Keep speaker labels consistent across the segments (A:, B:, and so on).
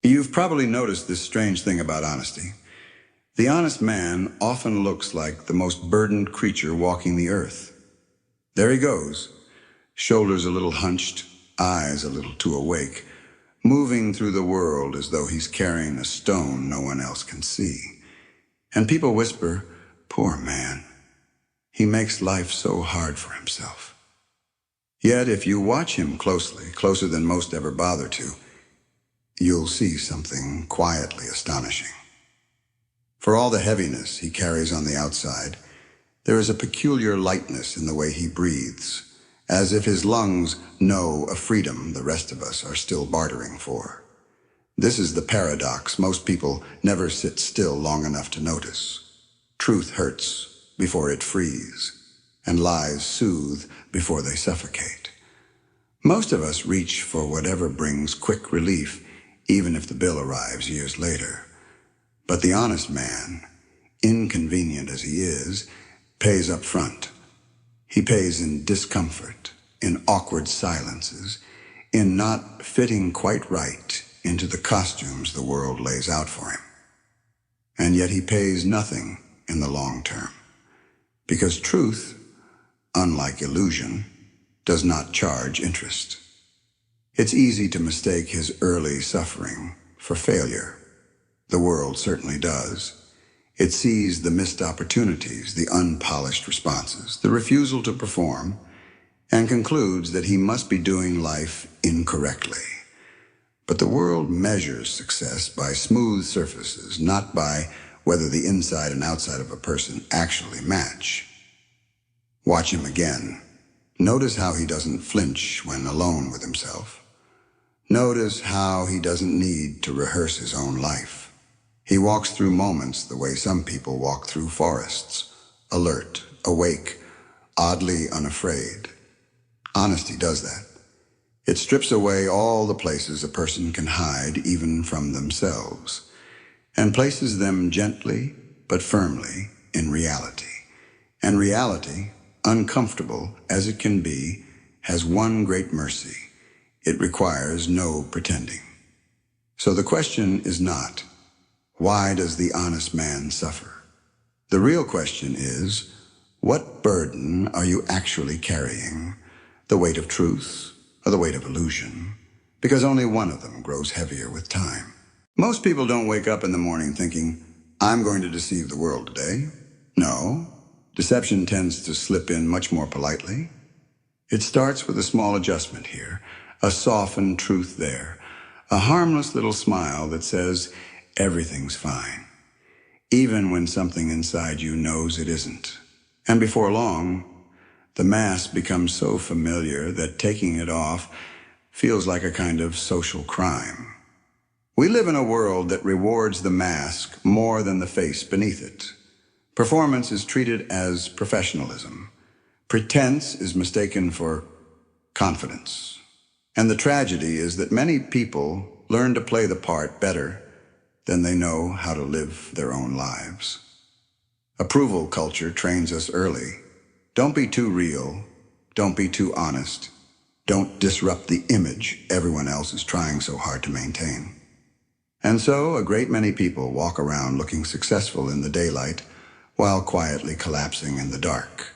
A: You've probably noticed this strange thing about honesty. The honest man often looks like the most burdened creature walking the earth. There he goes, shoulders a little hunched, eyes a little too awake, moving through the world as though he's carrying a stone no one else can see. And people whisper, "Poor man, he makes life so hard for himself." Yet if you watch him closely, closer than most ever bother to, you'll see something quietly astonishing. For all the heaviness he carries on the outside, there is a peculiar lightness in the way he breathes, as if his lungs know a freedom the rest of us are still bartering for. This is the paradox most people never sit still long enough to notice. Truth hurts before it frees, and lies soothe before they suffocate. Most of us reach for whatever brings quick relief, even if the bill arrives years later. But the honest man, inconvenient as he is, pays up front. He pays in discomfort, in awkward silences, in not fitting quite right into the costumes the world lays out for him. And yet he pays nothing in the long term, because truth, unlike illusion, does not charge interest. It's easy to mistake his early suffering for failure. The world certainly does. It sees the missed opportunities, the unpolished responses, the refusal to perform, and concludes that he must be doing life incorrectly. But the world measures success by smooth surfaces, not by whether the inside and outside of a person actually match. Watch him again. Notice how he doesn't flinch when alone with himself. Notice how he doesn't need to rehearse his own life. He walks through moments the way some people walk through forests, alert, awake, oddly unafraid. Honesty does that. It strips away all the places a person can hide even from themselves, and places them gently but firmly in reality. And reality, uncomfortable as it can be, has one great mercy. It requires no pretending. So the question is not, why does the honest man suffer? The real question is, what burden are you actually carrying? The weight of truth or the weight of illusion? Because only one of them grows heavier with time. Most people don't wake up in the morning thinking, "I'm going to deceive the world today." No, deception tends to slip in much more politely. It starts with a small adjustment here, a softened truth there, a harmless little smile that says, "Everything's fine," even when something inside you knows it isn't. And before long, the mask becomes so familiar that taking it off feels like a kind of social crime. We live in a world that rewards the mask more than the face beneath it. Performance is treated as professionalism. Pretense is mistaken for confidence. And the tragedy is that many people learn to play the part better than they know how to live their own lives. Approval culture trains us early. Don't be too real. Don't be too honest. Don't disrupt the image everyone else is trying so hard to maintain. And so a great many people walk around looking successful in the daylight while quietly collapsing in the dark.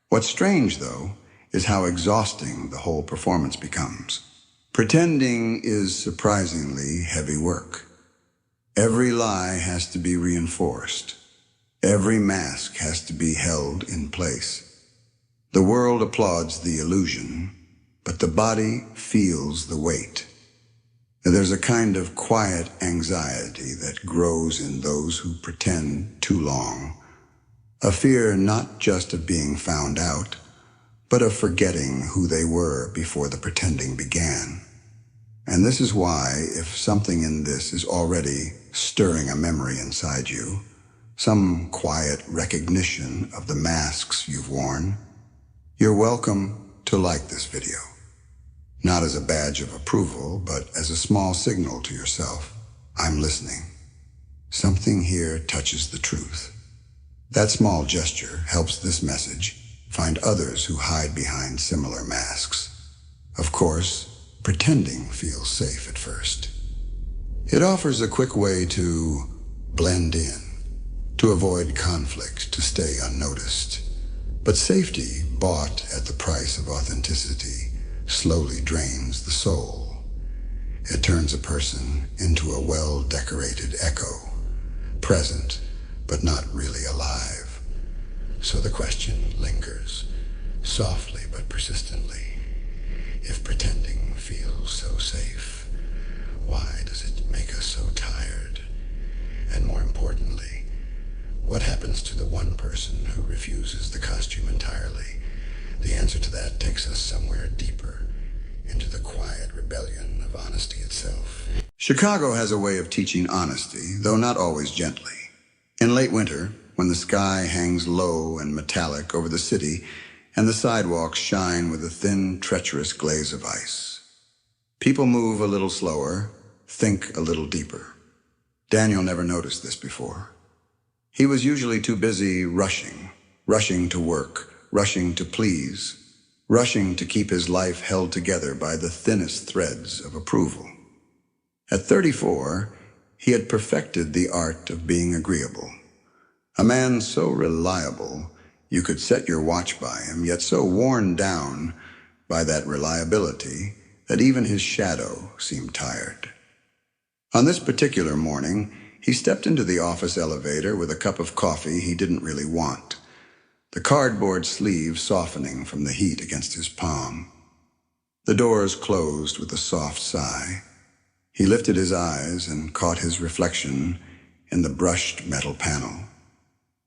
A: What's strange, though, is how exhausting the whole performance becomes. Pretending is surprisingly heavy work. Every lie has to be reinforced. Every mask has to be held in place. The world applauds the illusion, but the body feels the weight. There's a kind of quiet anxiety that grows in those who pretend too long. A fear not just of being found out, but of forgetting who they were before the pretending began. And this is why, if something in this is already stirring a memory inside you, some quiet recognition of the masks you've worn, you're welcome to like this video. Not as a badge of approval, but as a small signal to yourself, "I'm listening. Something here touches the truth." That small gesture helps this message find others who hide behind similar masks. Of course, pretending feels safe at first. It offers a quick way to blend in, to avoid conflict, to stay unnoticed. But safety, bought at the price of authenticity, slowly drains the soul. It turns a person into a well-decorated echo, present but not really alive. So the question lingers, softly but persistently. If pretending feels so safe, why does it make us so tired? And more importantly, what happens to the one person who refuses the costume entirely? The answer to that takes us somewhere deeper, into the quiet rebellion of honesty itself. Chicago has a way of teaching honesty, though not always gently. In late winter, when the sky hangs low and metallic over the city, and the sidewalks shine with a thin, treacherous glaze of ice, people move a little slower, think a little deeper. Daniel never noticed this before. He was usually too busy rushing to work, rushing to please, rushing to keep his life held together by the thinnest threads of approval. At 34, he had perfected the art of being agreeable. A man so reliable you could set your watch by him, yet so worn down by that reliability that even his shadow seemed tired. On this particular morning, he stepped into the office elevator with a cup of coffee he didn't really want, the cardboard sleeve softening from the heat against his palm. The doors closed with a soft sigh. He lifted his eyes and caught his reflection in the brushed metal panel.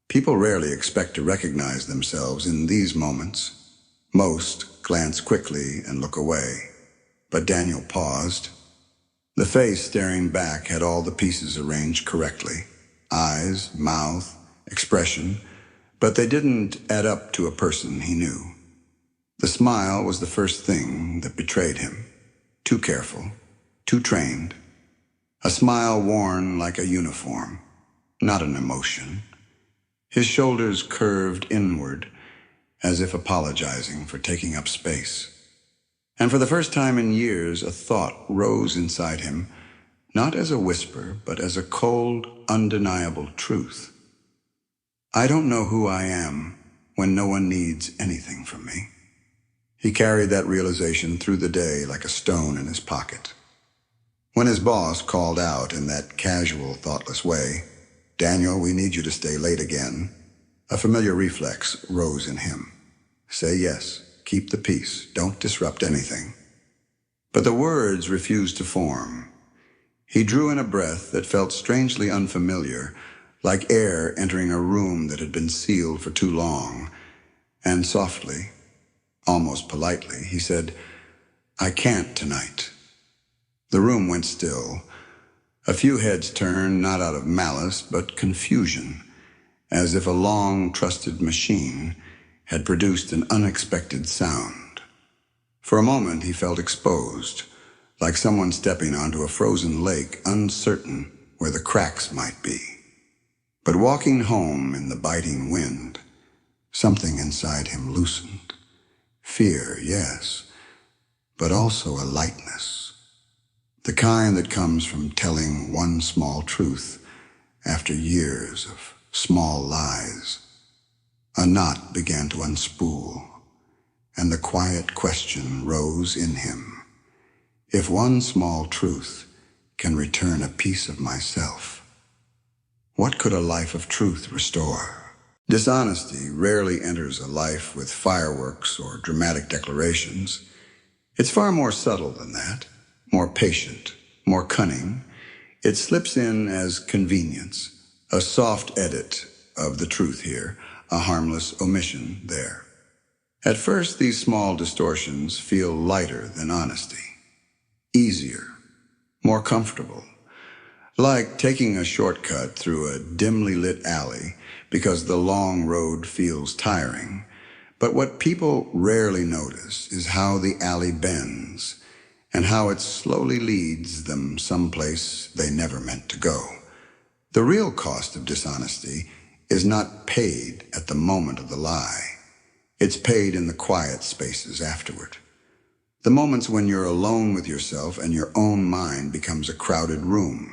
A: People rarely expect to recognize themselves in these moments. Most glance quickly and look away. But Daniel paused. The face staring back had all the pieces arranged correctly. Eyes, mouth, expression, but they didn't add up to a person he knew. The smile was the first thing that betrayed him. Too careful, too trained. A smile worn like a uniform, not an emotion. His shoulders curved inward, as if apologizing for taking up space. And for the first time in years, a thought rose inside him, not as a whisper, but as a cold, undeniable truth. I don't know who I am when no one needs anything from me. He carried that realization through the day like a stone in his pocket. When his boss called out in that casual, thoughtless way, "Daniel, we need you to stay late again," a familiar reflex rose in him. Say yes, keep the peace, don't disrupt anything. But the words refused to form. He drew in a breath that felt strangely unfamiliar, like air entering a room that had been sealed for too long, and softly, almost politely, he said, "I can't tonight." The room went still. A few heads turned, not out of malice, but confusion, as if a long-trusted machine had produced an unexpected sound. For a moment he felt exposed, like someone stepping onto a frozen lake, uncertain where the cracks might be. But walking home in the biting wind, something inside him loosened. Fear, yes, but also a lightness. The kind that comes from telling one small truth after years of small lies. A knot began to unspool, and the quiet question rose in him. If one small truth can return a piece of myself, what could a life of truth restore? Dishonesty rarely enters a life with fireworks or dramatic declarations. It's far more subtle than that, more patient, more cunning. It slips in as convenience, a soft edit of the truth here, a harmless omission there. At first, these small distortions feel lighter than honesty, easier, more comfortable, like taking a shortcut through a dimly lit alley because the long road feels tiring. But what people rarely notice is how the alley bends and how it slowly leads them someplace they never meant to go. The real cost of dishonesty is not paid at the moment of the lie. It's paid in the quiet spaces afterward. The moments when you're alone with yourself and your own mind becomes a crowded room.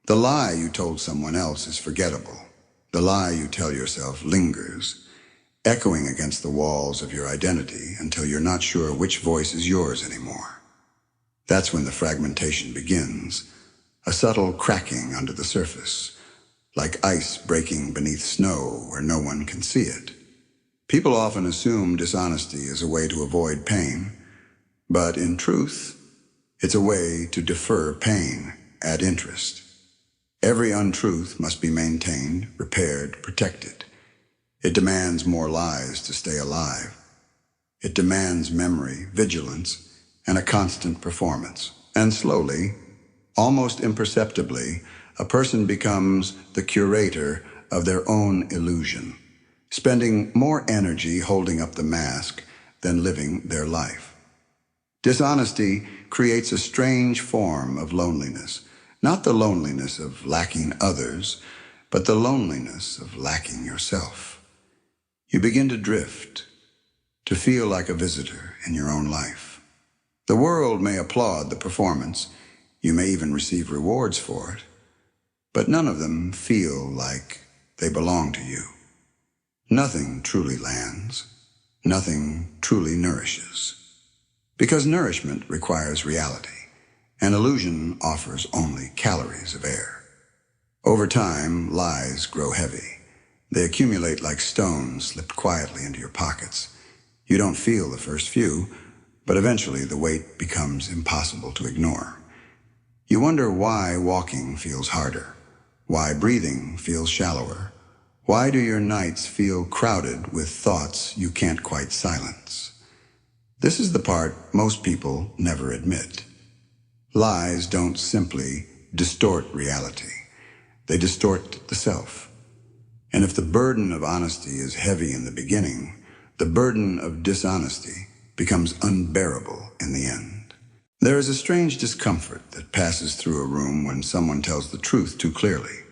A: The lie you told someone else is forgettable. The lie you tell yourself lingers, echoing against the walls of your identity until you're not sure which voice is yours anymore. That's when the fragmentation begins, a subtle cracking under the surface, like ice breaking beneath snow where no one can see it. People often assume dishonesty is a way to avoid pain, but in truth, it's a way to defer pain, add interest. Every untruth must be maintained, repaired, protected. It demands more lies to stay alive. It demands memory, vigilance, and a constant performance. And slowly, almost imperceptibly, a person becomes the curator of their own illusion, spending more energy holding up the mask than living their life. Dishonesty creates a strange form of loneliness, not the loneliness of lacking others, but the loneliness of lacking yourself. You begin to drift, to feel like a visitor in your own life. The world may applaud the performance, you may even receive rewards for it, but none of them feel like they belong to you. Nothing truly lands, nothing truly nourishes. Because nourishment requires reality, and illusion offers only calories of air. Over time, lies grow heavy. They accumulate like stones slipped quietly into your pockets. You don't feel the first few, but eventually the weight becomes impossible to ignore. You wonder why walking feels harder, why breathing feels shallower. Why do your nights feel crowded with thoughts you can't quite silence? This is the part most people never admit. Lies don't simply distort reality. They distort the self. And if the burden of honesty is heavy in the beginning, the burden of dishonesty becomes unbearable in the end. There is a strange discomfort that passes through a room when someone tells the truth too clearly.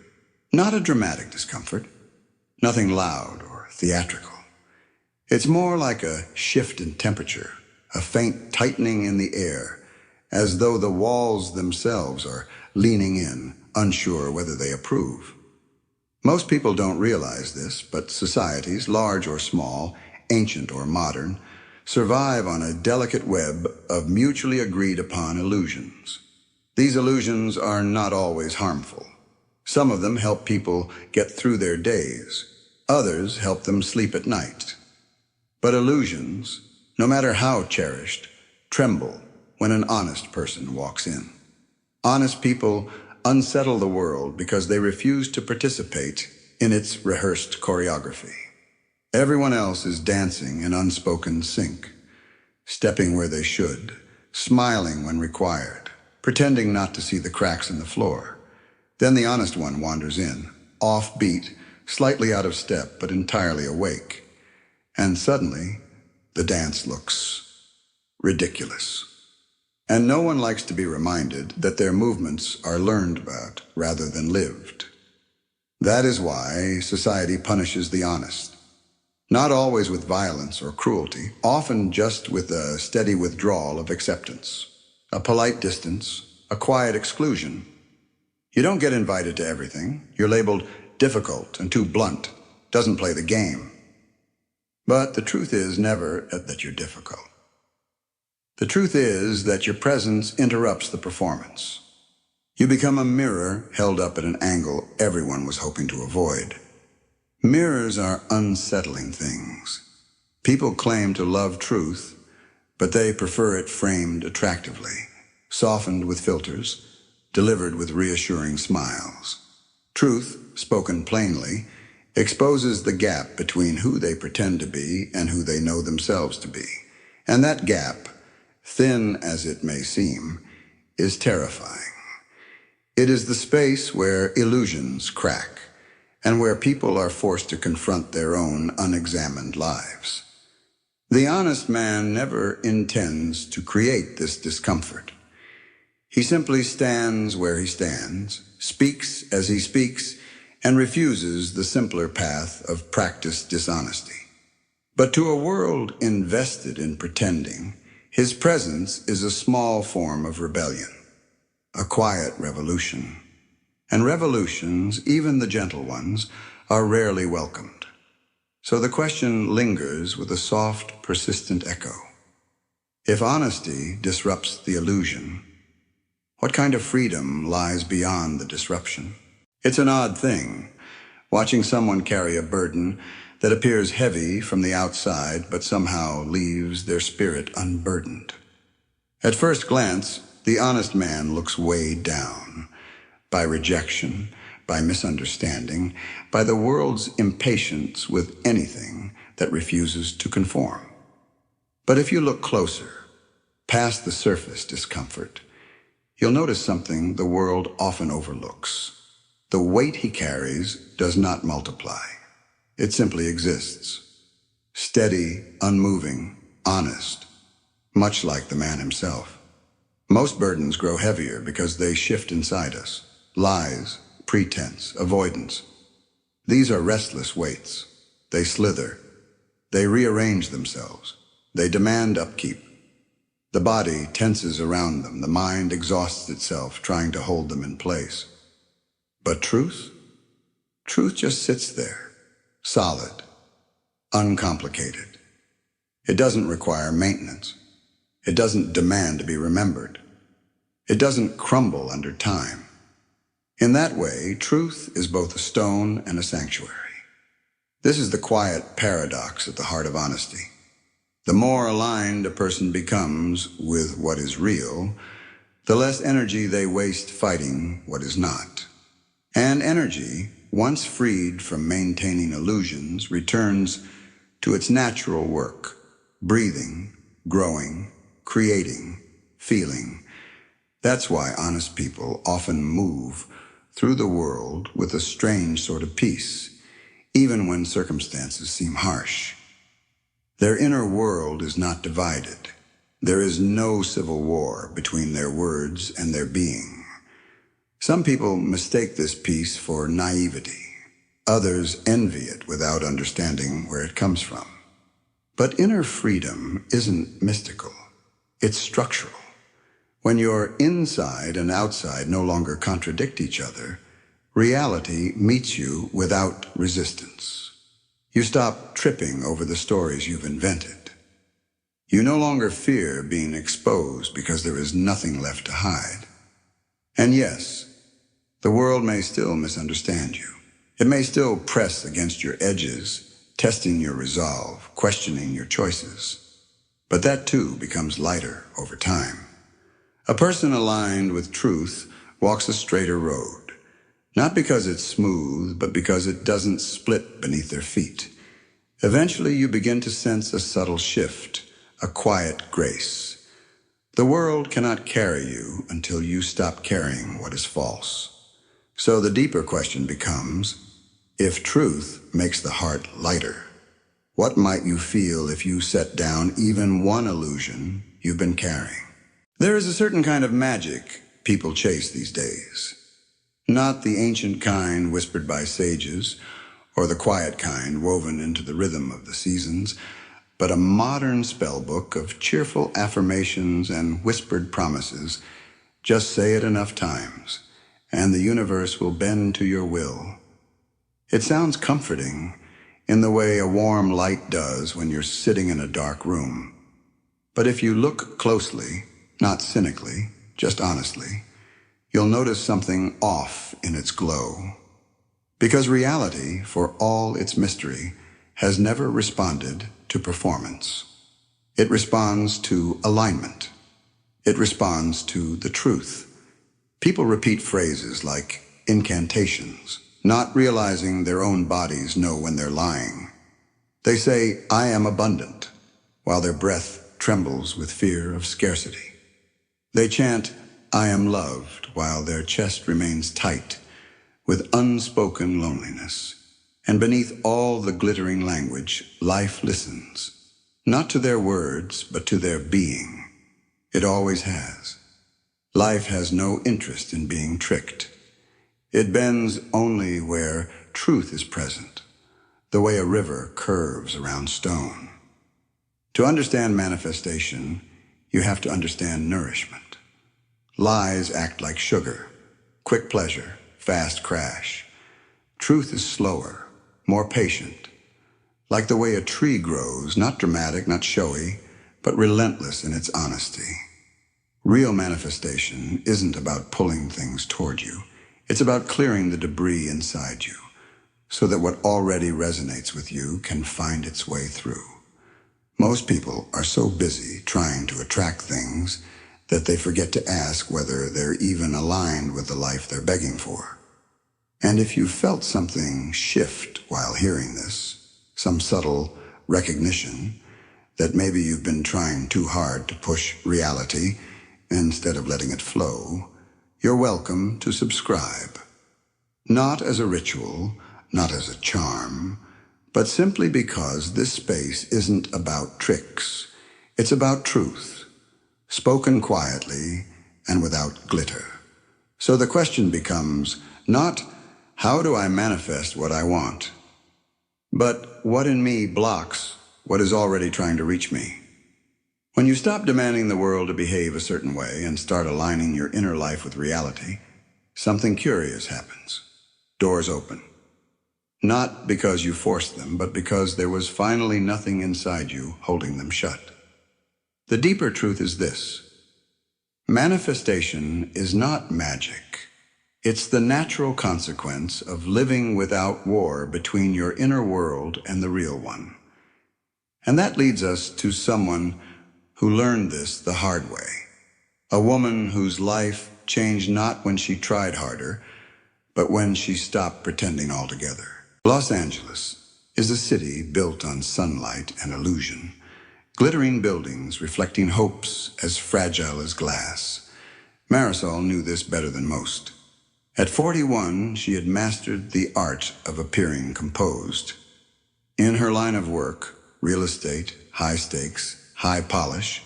A: Not a dramatic discomfort, nothing loud or theatrical. It's more like a shift in temperature, a faint tightening in the air, as though the walls themselves are leaning in, unsure whether they approve. Most people don't realize this, but societies, large or small, ancient or modern, survive on a delicate web of mutually agreed upon illusions. These illusions are not always harmful. Some of them help people get through their days. Others help them sleep at night. But illusions, no matter how cherished, tremble when an honest person walks in. Honest people unsettle the world because they refuse to participate in its rehearsed choreography. Everyone else is dancing in unspoken sync, stepping where they should, smiling when required, pretending not to see the cracks in the floor. Then the honest one wanders in, offbeat, slightly out of step, but entirely awake. And suddenly, the dance looks ridiculous. And no one likes to be reminded that their movements are learned about rather than lived. That is why society punishes the honest. Not always with violence or cruelty, often just with a steady withdrawal of acceptance, a polite distance, a quiet exclusion. You don't get invited to everything. You're labeled difficult and too blunt, doesn't play the game. But the truth is never that you're difficult. The truth is that your presence interrupts the performance. You become a mirror held up at an angle everyone was hoping to avoid. Mirrors are unsettling things. People claim to love truth, but they prefer it framed attractively, softened with filters, delivered with reassuring smiles. Truth, spoken plainly, exposes the gap between who they pretend to be and who they know themselves to be. And that gap, thin as it may seem, is terrifying. It is the space where illusions crack, and where people are forced to confront their own unexamined lives. The honest man never intends to create this discomfort. He simply stands where he stands, speaks as he speaks, and refuses the simpler path of practiced dishonesty. But to a world invested in pretending, His presence is a small form of rebellion, a quiet revolution. And revolutions, even the gentle ones, are rarely welcomed. So the question lingers with a soft, persistent echo. If honesty disrupts the illusion, what kind of freedom lies beyond the disruption? It's an odd thing, watching someone carry a burden that appears heavy from the outside but somehow leaves their spirit unburdened. At first glance, the honest man looks weighed down by rejection, by misunderstanding, by the world's impatience with anything that refuses to conform. But if you look closer, past the surface discomfort, you'll notice something the world often overlooks. The weight he carries does not multiply. It simply exists. Steady, unmoving, honest, much like the man himself. Most burdens grow heavier because they shift inside us. Lies, pretense, avoidance. These are restless weights. They slither. They rearrange themselves. They demand upkeep. The body tenses around them. The mind exhausts itself trying to hold them in place. But truth? Truth just sits there, solid, uncomplicated. It doesn't require maintenance. It doesn't demand to be remembered. It doesn't crumble under time. In that way, truth is both a stone and a sanctuary. This is the quiet paradox at the heart of honesty. The more aligned a person becomes with what is real, the less energy they waste fighting what is not. And energy, once freed from maintaining illusions, returns to its natural work, breathing, growing, creating, feeling. That's why honest people often move through the world with a strange sort of peace, even when circumstances seem harsh. Their inner world is not divided. There is no civil war between their words and their being. Some people mistake this peace for naivety. Others envy it without understanding where it comes from. But inner freedom isn't mystical. It's structural. When your inside and outside no longer contradict each other, reality meets you without resistance. You stop tripping over the stories you've invented. You no longer fear being exposed because there is nothing left to hide. And yes, the world may still misunderstand you. It may still press against your edges, testing your resolve, questioning your choices. But that too becomes lighter over time. A person aligned with truth walks a straighter road. Not because it's smooth, but because it doesn't split beneath their feet. Eventually, you begin to sense a subtle shift, a quiet grace. The world cannot carry you until you stop carrying what is false. So the deeper question becomes, if truth makes the heart lighter, what might you feel if you set down even one illusion you've been carrying? There is a certain kind of magic people chase these days. Not the ancient kind whispered by sages, or the quiet kind woven into the rhythm of the seasons, but a modern spellbook of cheerful affirmations and whispered promises. Just say it enough times, and the universe will bend to your will. It sounds comforting in the way a warm light does when you're sitting in a dark room. But if you look closely, not cynically, just honestly, you'll notice something off in its glow. Because reality, for all its mystery, has never responded to performance. It responds to alignment. It responds to the truth. People repeat phrases like incantations, not realizing their own bodies know when they're lying. They say, "I am abundant," while their breath trembles with fear of scarcity. They chant, "I am loved," while their chest remains tight with unspoken loneliness. And beneath all the glittering language, life listens, not to their words, but to their being. It always has. Life has no interest in being tricked. It bends only where truth is present, the way a river curves around stone. To understand manifestation, you have to understand nourishment. Lies act like sugar. Quick pleasure, fast crash. Truth is slower, more patient. Like the way a tree grows, not dramatic, not showy, but relentless in its honesty. Real manifestation isn't about pulling things toward you. It's about clearing the debris inside you, so that what already resonates with you can find its way through. Most people are so busy trying to attract things that they forget to ask whether they're even aligned with the life they're begging for. And if you felt something shift while hearing this, some subtle recognition that maybe you've been trying too hard to push reality instead of letting it flow, you're welcome to subscribe. Not as a ritual, not as a charm, but simply because this space isn't about tricks. It's about truth, spoken quietly and without glitter. So the question becomes not, how do I manifest what I want? But what in me blocks what is already trying to reach me? When you stop demanding the world to behave a certain way and start aligning your inner life with reality, something curious happens. Doors open. Not because you forced them, but because there was finally nothing inside you holding them shut. The deeper truth is this: manifestation is not magic. It's the natural consequence of living without war between your inner world and the real one. And that leads us to someone who learned this the hard way. A woman whose life changed not when she tried harder, but when she stopped pretending altogether. Los Angeles is a city built on sunlight and illusion, glittering buildings reflecting hopes as fragile as glass. Marisol knew this better than most. At 41, she had mastered the art of appearing composed. In her line of work, real estate, high stakes, high polish,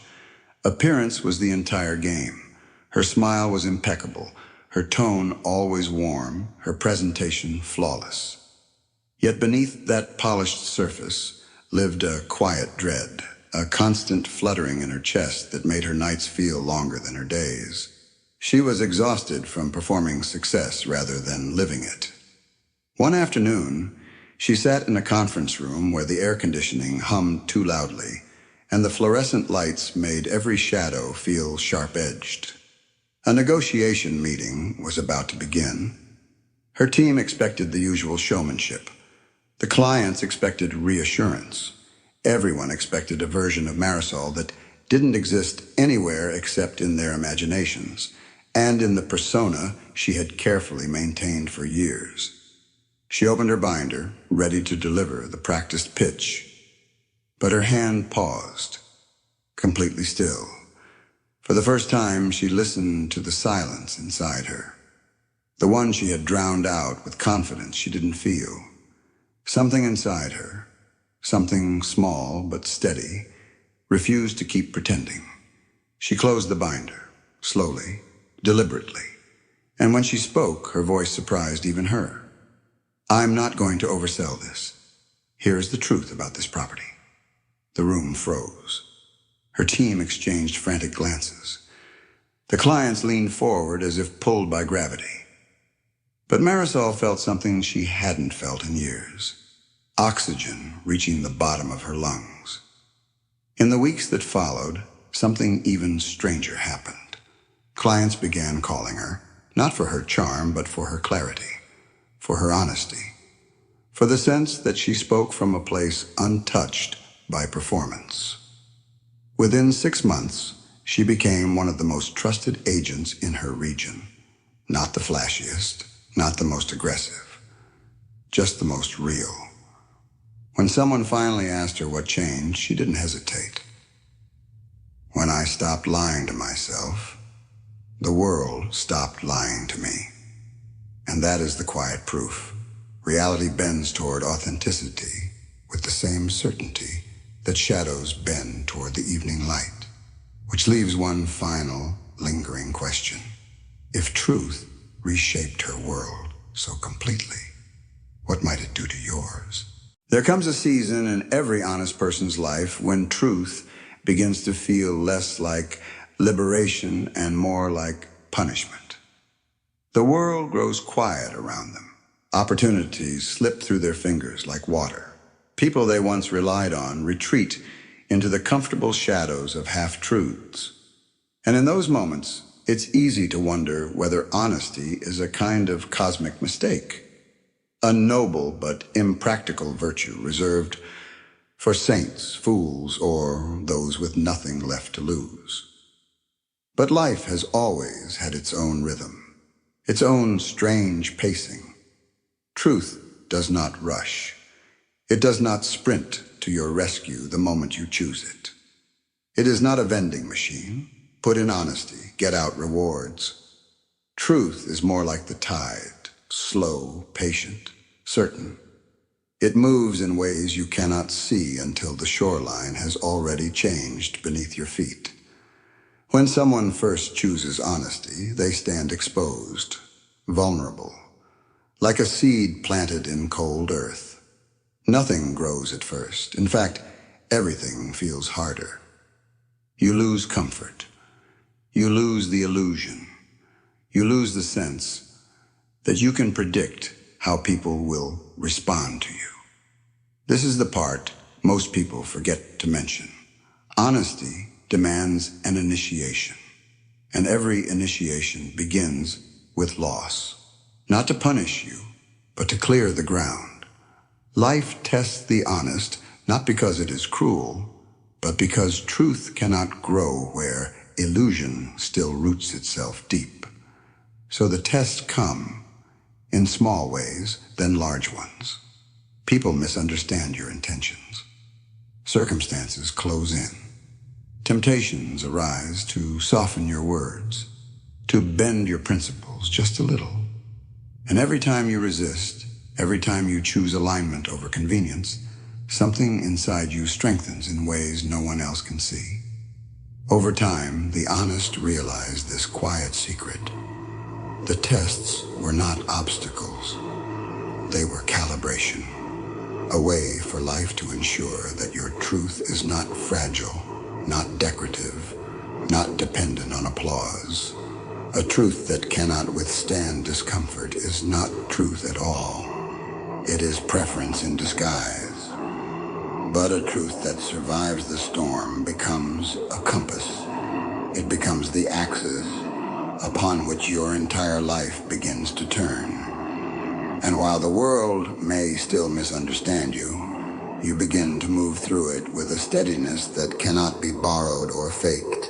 A: appearance was the entire game. Her smile was impeccable, her tone always warm, her presentation flawless. Yet beneath that polished surface lived a quiet dread, a constant fluttering in her chest that made her nights feel longer than her days. She was exhausted from performing success rather than living it. One afternoon, she sat in a conference room where the air conditioning hummed too loudly, and the fluorescent lights made every shadow feel sharp-edged. A negotiation meeting was about to begin. Her team expected the usual showmanship. The clients expected reassurance. Everyone expected a version of Marisol that didn't exist anywhere except in their imaginations, and in the persona she had carefully maintained for years. She opened her binder, ready to deliver the practiced pitch. But her hand paused, completely still. For the first time, she listened to the silence inside her. The one she had drowned out with confidence she didn't feel. Something inside her, something small but steady, refused to keep pretending. She closed the binder, slowly, deliberately. And when she spoke, her voice surprised even her. "I'm not going to oversell this. Here's the truth about this property." The room froze. Her team exchanged frantic glances. The clients leaned forward as if pulled by gravity. But Marisol felt something she hadn't felt in years. Oxygen reaching the bottom of her lungs. In the weeks that followed, something even stranger happened. Clients began calling her, not for her charm, but for her clarity, for her honesty, for the sense that she spoke from a place untouched by performance. Within 6 months, she became one of the most trusted agents in her region. Not the flashiest, not the most aggressive, just the most real. When someone finally asked her what changed, she didn't hesitate. "When I stopped lying to myself, the world stopped lying to me." And that is the quiet proof. Reality bends toward authenticity with the same certainty that shadows bend toward the evening light. Which leaves one final, lingering question. If truth reshaped her world so completely, what might it do to yours? There comes a season in every honest person's life when truth begins to feel less like liberation and more like punishment. The world grows quiet around them. Opportunities slip through their fingers like water. People they once relied on retreat into the comfortable shadows of half-truths. And in those moments, it's easy to wonder whether honesty is a kind of cosmic mistake, a noble but impractical virtue reserved for saints, fools, or those with nothing left to lose. But life has always had its own rhythm, its own strange pacing. Truth does not rush. It does not sprint to your rescue the moment you choose it. It is not a vending machine. Put in honesty, get out rewards. Truth is more like the tide, slow, patient, certain. It moves in ways you cannot see until the shoreline has already changed beneath your feet. When someone first chooses honesty, they stand exposed, vulnerable, like a seed planted in cold earth. Nothing grows at first. In fact, everything feels harder. You lose comfort. You lose the illusion. You lose the sense that you can predict how people will respond to you. This is the part most people forget to mention. Honesty demands an initiation, and every initiation begins with loss. Not to punish you, but to clear the ground. Life tests the honest not because it is cruel, but because truth cannot grow where illusion still roots itself deep. So the tests come in small ways, then large ones. People misunderstand your intentions. Circumstances close in. Temptations arise to soften your words, to bend your principles just a little. And every time you resist, every time you choose alignment over convenience, something inside you strengthens in ways no one else can see. Over time, the honest realize this quiet secret. The tests were not obstacles. They were calibration. A way for life to ensure that your truth is not fragile, not decorative, not dependent on applause. A truth that cannot withstand discomfort is not truth at all. It is preference in disguise. But a truth that survives the storm becomes a compass. It becomes the axis upon which your entire life begins to turn. And while the world may still misunderstand you, you begin to move through it with a steadiness that cannot be borrowed or faked.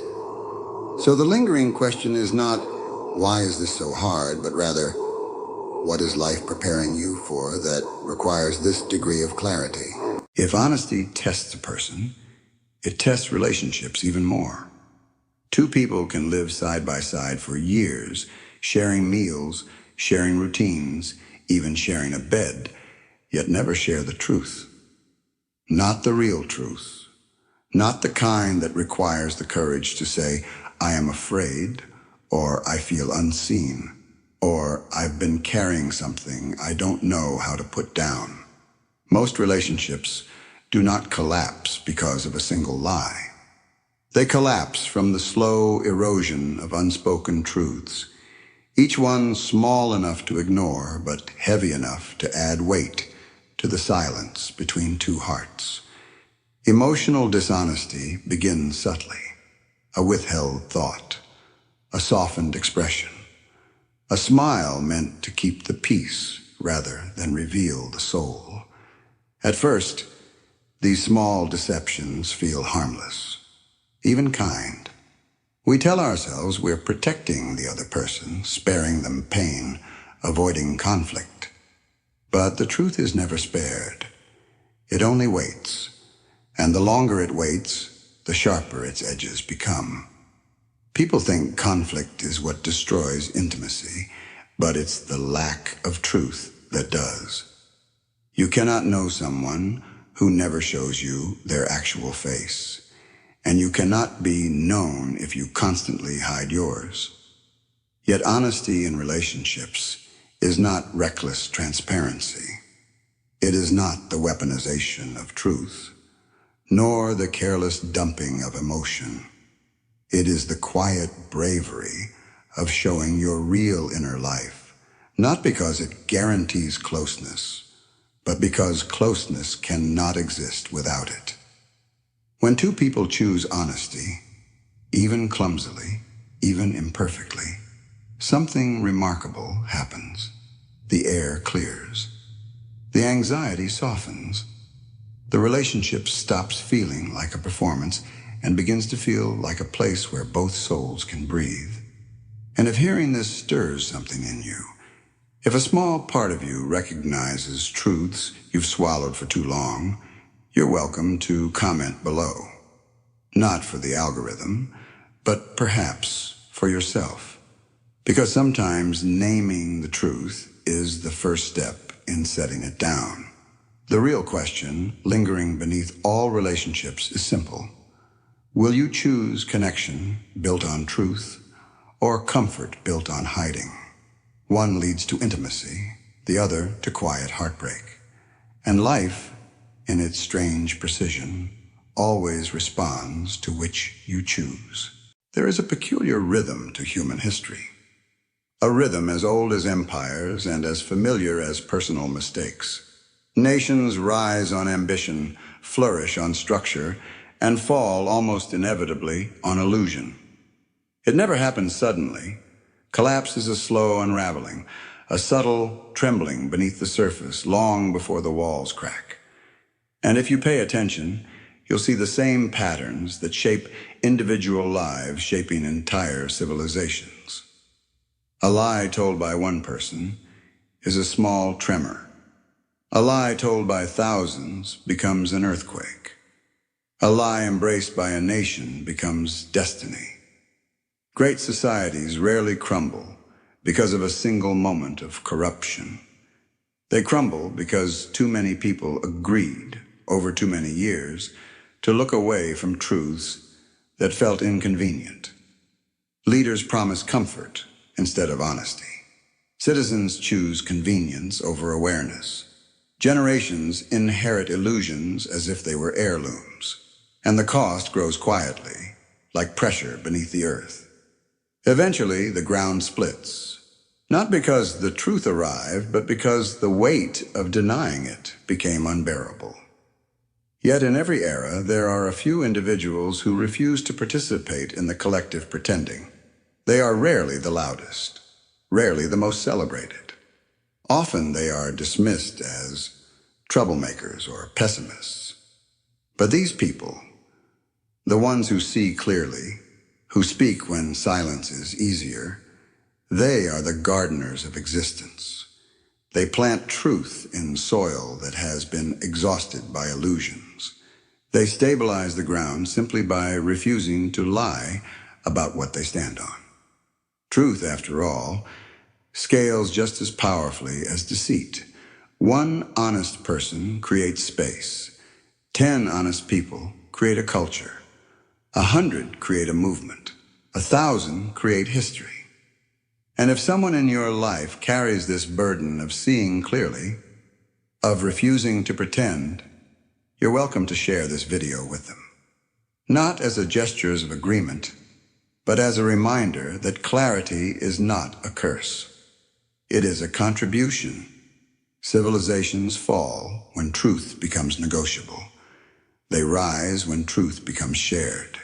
A: So the lingering question is not, why is this so hard, but rather, what is life preparing you for that requires this degree of clarity? If honesty tests a person, it tests relationships even more. Two people can live side by side for years, sharing meals, sharing routines, even sharing a bed, yet never share the truth. Not the real truth. Not the kind that requires the courage to say, I am afraid, or I feel unseen, or I've been carrying something I don't know how to put down. Most relationships do not collapse because of a single lie. They collapse from the slow erosion of unspoken truths, each one small enough to ignore, but heavy enough to add weight to the silence between two hearts. Emotional dishonesty begins subtly, a withheld thought, a softened expression, a smile meant to keep the peace rather than reveal the soul. At first, these small deceptions feel harmless, even kind. We tell ourselves we're protecting the other person, sparing them pain, avoiding conflict. But the truth is never spared. It only waits, and the longer it waits, the sharper its edges become. People think conflict is what destroys intimacy, but it's the lack of truth that does. You cannot know someone who never shows you their actual face, and you cannot be known if you constantly hide yours. Yet honesty in relationships is not reckless transparency. It is not the weaponization of truth. nor the careless dumping of emotion. It is the quiet bravery of showing your real inner life, not because it guarantees closeness, but because closeness cannot exist without it. When two people choose honesty, even clumsily, even imperfectly, something remarkable happens. The air clears. The anxiety softens. The relationship stops feeling like a performance and begins to feel like a place where both souls can breathe. And if hearing this stirs something in you, if a small part of you recognizes truths you've swallowed for too long, you're welcome to comment below. Not for the algorithm, but perhaps for yourself. Because sometimes naming the truth is the first step in setting it down. The real question, lingering beneath all relationships, is simple. Will you choose connection built on truth, or comfort built on hiding? One leads to intimacy, the other to quiet heartbreak. And life, in its strange precision, always responds to which you choose. There is a peculiar rhythm to human history. A rhythm as old as empires and as familiar as personal mistakes. Nations rise on ambition, flourish on structure, and fall almost inevitably on illusion. It never happens suddenly. Collapse is a slow unraveling, a subtle trembling beneath the surface long before the walls crack. And if you pay attention, you'll see the same patterns that shape individual lives, shaping entire civilizations. A lie told by one person is a small tremor. A lie told by thousands becomes an earthquake. A lie embraced by a nation becomes destiny. Great societies rarely crumble because of a single moment of corruption. They crumble because too many people agreed, over too many years, to look away from truths that felt inconvenient. Leaders promise comfort instead of honesty. Citizens choose convenience over awareness. Generations inherit illusions as if they were heirlooms, and the cost grows quietly, like pressure beneath the earth. Eventually, the ground splits, not because the truth arrived, but because the weight of denying it became unbearable. Yet in every era, there are a few individuals who refuse to participate in the collective pretending. They are rarely the loudest, rarely the most celebrated. Often they are dismissed as troublemakers or pessimists. But these people, the ones who see clearly, who speak when silence is easier, they are the gardeners of existence. They plant truth in soil that has been exhausted by illusions. They stabilize the ground simply by refusing to lie about what they stand on. Truth, after all, scales just as powerfully as deceit. One honest person creates space. 10 honest people create a culture. 100 create a movement. 1,000 create history. And if someone in your life carries this burden of seeing clearly, of refusing to pretend, you're welcome to share this video with them. Not as a gesture of agreement, but as a reminder that clarity is not a curse. It is a contribution. Civilizations fall when truth becomes negotiable. They rise when truth becomes shared.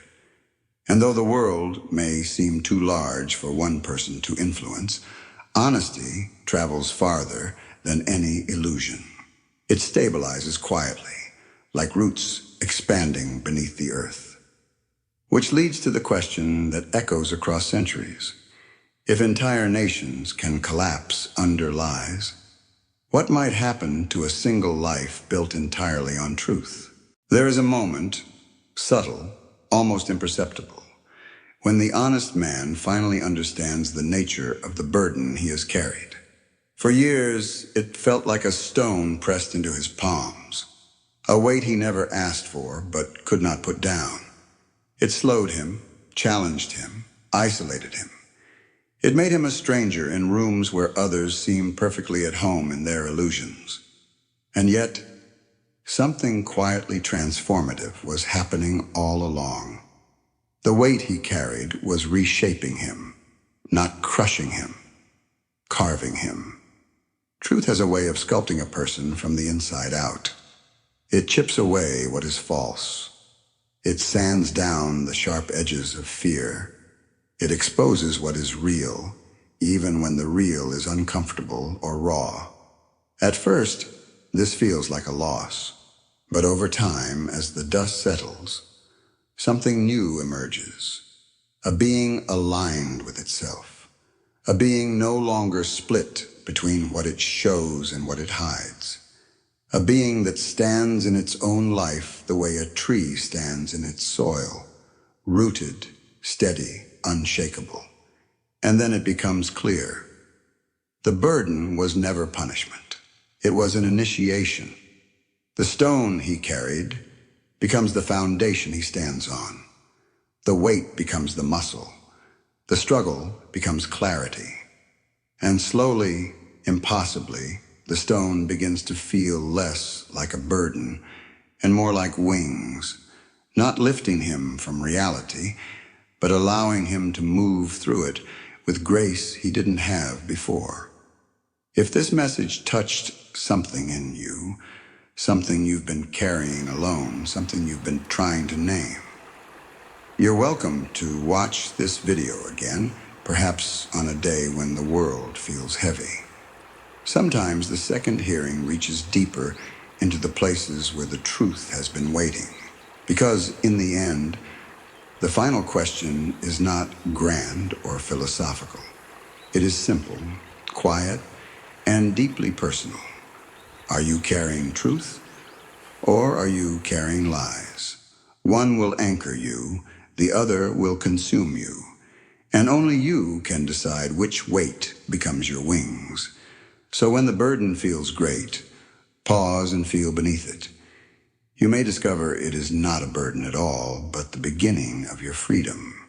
A: And though the world may seem too large for one person to influence, honesty travels farther than any illusion. It stabilizes quietly, like roots expanding beneath the earth. Which leads to the question that echoes across centuries. If entire nations can collapse under lies, what might happen to a single life built entirely on truth? There is a moment, subtle, almost imperceptible, when the honest man finally understands the nature of the burden he has carried. For years, it felt like a stone pressed into his palms, a weight he never asked for but could not put down. It slowed him, challenged him, isolated him. It made him a stranger in rooms where others seemed perfectly at home in their illusions. And yet, Something quietly transformative was happening all along. The weight he carried was reshaping him, not crushing him, carving him. Truth has a way of sculpting a person from the inside out. It chips away what is false. It sands down the sharp edges of fear. It exposes what is real, even when the real is uncomfortable or raw. At first, this feels like a loss. But over time, as the dust settles, something new emerges. A being aligned with itself. A being no longer split between what it shows and what it hides. A being that stands in its own life the way a tree stands in its soil, rooted, steady, unshakable. And then it becomes clear. The burden was never punishment. It was an initiation. The stone he carried becomes the foundation he stands on. The weight becomes the muscle. The struggle becomes clarity. And slowly, impossibly, the stone begins to feel less like a burden and more like wings, not lifting him from reality, but allowing him to move through it with grace he didn't have before. If this message touched something in you, something you've been carrying alone, something you've been trying to name, you're welcome to watch this video again, perhaps on a day when the world feels heavy. Sometimes the second hearing reaches deeper into the places where the truth has been waiting. Because in the end, the final question is not grand or philosophical. It is simple, quiet, and deeply personal. Are you carrying truth, or are you carrying lies? One will anchor you, the other will consume you, and only you can decide which weight becomes your wings. So when the burden feels great, pause and feel beneath it. You may discover it is not a burden at all, but the beginning of your freedom.